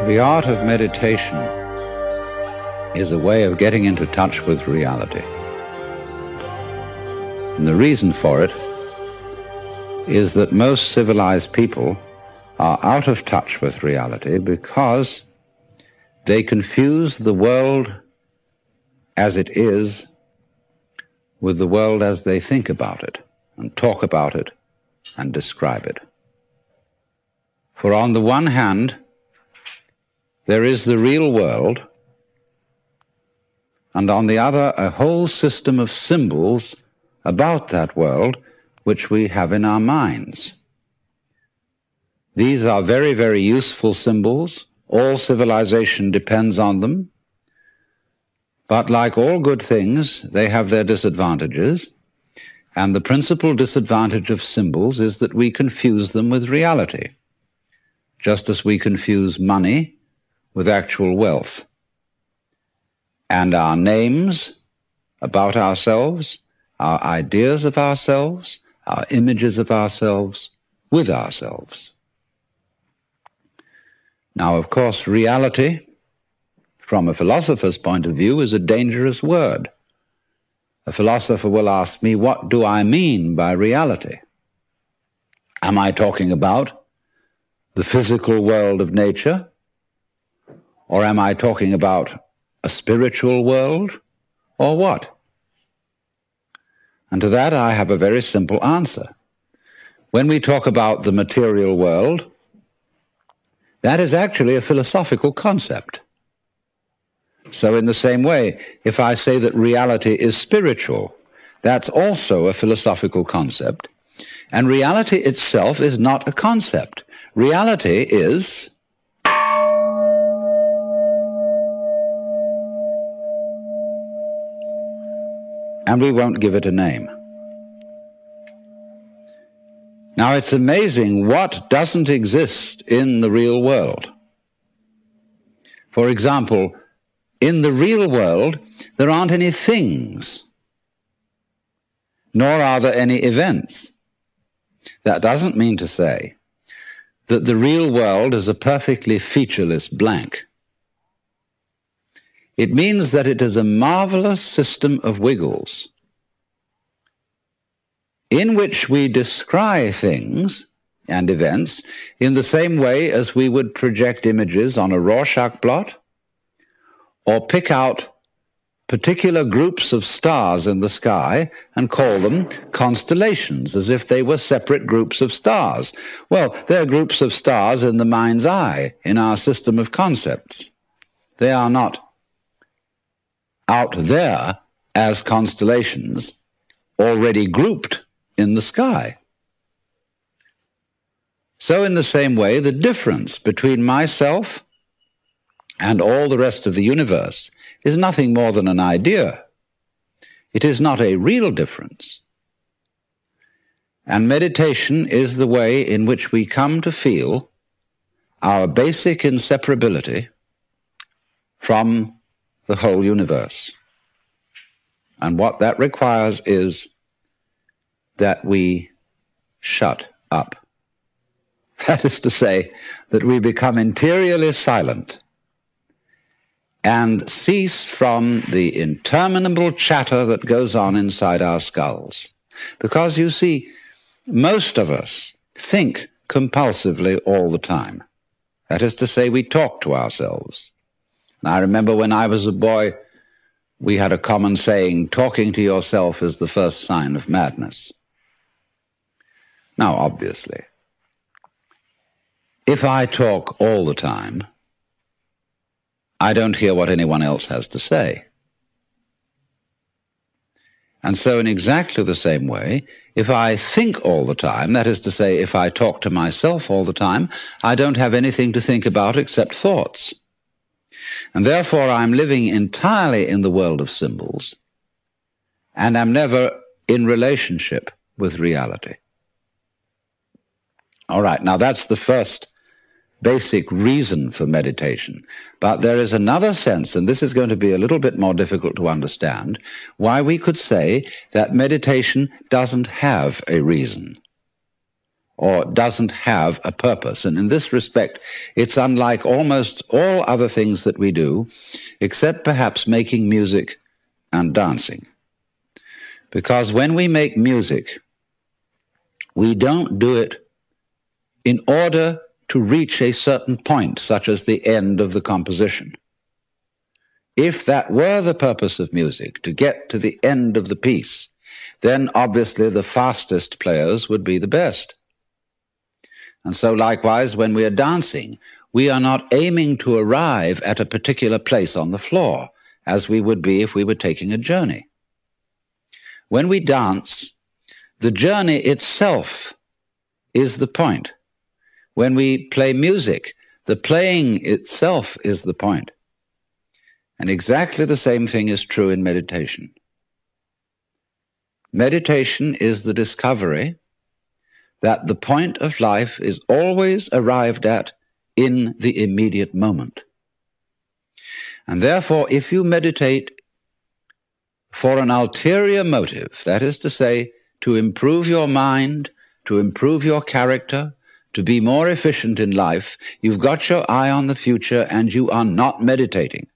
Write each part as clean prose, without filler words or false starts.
The art of meditation is a way of getting into touch with reality. And the reason for it is that most civilized people are out of touch with reality because they confuse the world as it is with the world as they think about it and talk about it and describe it. For on the one hand, there is the real world, and on the other, a whole system of symbols about that world which we have in our minds. These are very, very useful symbols. All civilization depends on them. But like all good things, they have their disadvantages, and the principal disadvantage of symbols is that we confuse them with reality, just as we confuse money with actual wealth, and our names about ourselves, our ideas of ourselves, our images of ourselves with ourselves. Now, of course, reality, from a philosopher's point of view, is a dangerous word. A philosopher will ask me, what do I mean by reality? Am I talking about the physical world of nature? Or am I talking about a spiritual world? Or what? And to that I have a very simple answer. When we talk about the material world, that is actually a philosophical concept. So in the same way, if I say that reality is spiritual, that's also a philosophical concept. And reality itself is not a concept. Reality is and we won't give it a name. Now, it's amazing what doesn't exist in the real world. For example, in the real world, there aren't any things, nor are there any events. That doesn't mean to say that the real world is a perfectly featureless blank. It means that it is a marvelous system of wiggles in which we descry things and events in the same way as we would project images on a Rorschach blot or pick out particular groups of stars in the sky and call them constellations as if they were separate groups of stars. Well, they're groups of stars in the mind's eye, in our system of concepts. They are not out there as constellations already grouped in the sky. So in the same way, the difference between myself and all the rest of the universe is nothing more than an idea. It is not a real difference. And meditation is the way in which we come to feel our basic inseparability from the whole universe. And what that requires is that we shut up. That is to say, that we become interiorly silent and cease from the interminable chatter that goes on inside our skulls. Because, you see, most of us think compulsively all the time. That is to say, we talk to ourselves. And I remember when I was a boy, we had a common saying, talking to yourself is the first sign of madness. Now, obviously, if I talk all the time, I don't hear what anyone else has to say. And so in exactly the same way, if I think all the time, that is to say, if I talk to myself all the time, I don't have anything to think about except thoughts. And therefore I'm living entirely in the world of symbols, and I'm never in relationship with reality. All right, now that's the first basic reason for meditation. But there is another sense, and this is going to be a little bit more difficult to understand, why we could say that meditation doesn't have a reason, or doesn't have a purpose. And in this respect, it's unlike almost all other things that we do, except perhaps making music and dancing. Because when we make music, we don't do it in order to reach a certain point, such as the end of the composition. If that were the purpose of music, to get to the end of the piece, then obviously the fastest players would be the best. And so likewise, when we are dancing, we are not aiming to arrive at a particular place on the floor, as we would be if we were taking a journey. When we dance, the journey itself is the point. When we play music, the playing itself is the point. And exactly the same thing is true in meditation. Meditation is the discovery that the point of life is always arrived at in the immediate moment. And therefore, if you meditate for an ulterior motive, that is to say, to improve your mind, to improve your character, to be more efficient in life, you've got your eye on the future and you are not meditating.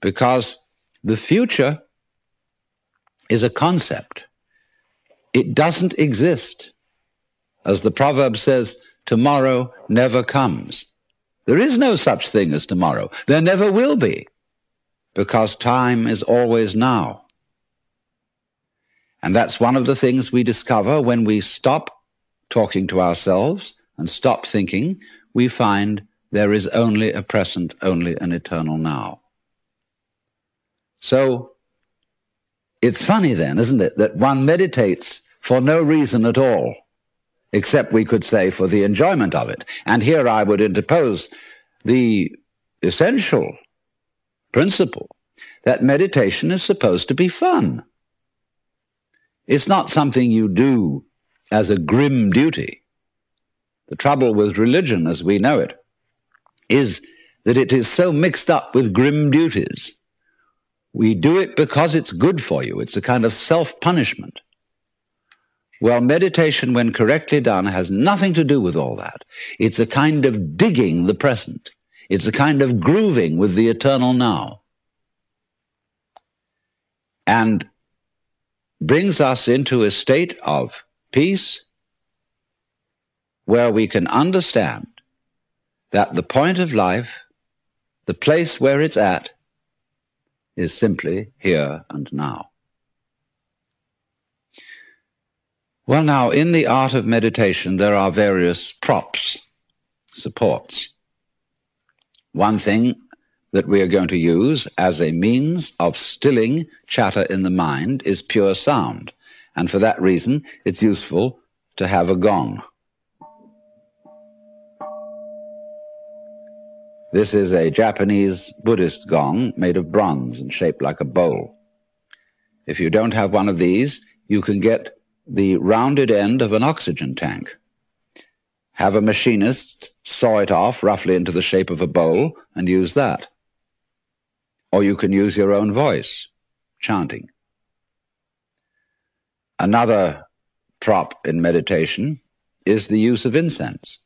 Because the future is a concept. It doesn't exist. As the proverb says, tomorrow never comes. There is no such thing as tomorrow. There never will be, because time is always now. And that's one of the things we discover when we stop talking to ourselves and stop thinking. We find there is only a present, only an eternal now. So it's funny then, isn't it, that one meditates for no reason at all, except we could say for the enjoyment of it. And here I would interpose the essential principle that meditation is supposed to be fun. It's not something you do as a grim duty. The trouble with religion, as we know it, is that it is so mixed up with grim duties. We do it because it's good for you. It's a kind of self-punishment. Well, meditation, when correctly done, has nothing to do with all that. It's a kind of digging the present. It's a kind of grooving with the eternal now. And brings us into a state of peace where we can understand that the point of life, the place where it's at, is simply here and now. Well, now, in the art of meditation, there are various props, supports. One thing that we are going to use as a means of stilling chatter in the mind is pure sound. And for that reason, it's useful to have a gong. This is a Japanese Buddhist gong made of bronze and shaped like a bowl. If you don't have one of these, you can get the rounded end of an oxygen tank. Have a machinist saw it off roughly into the shape of a bowl and use that. Or you can use your own voice, chanting. Another prop in meditation is the use of incense.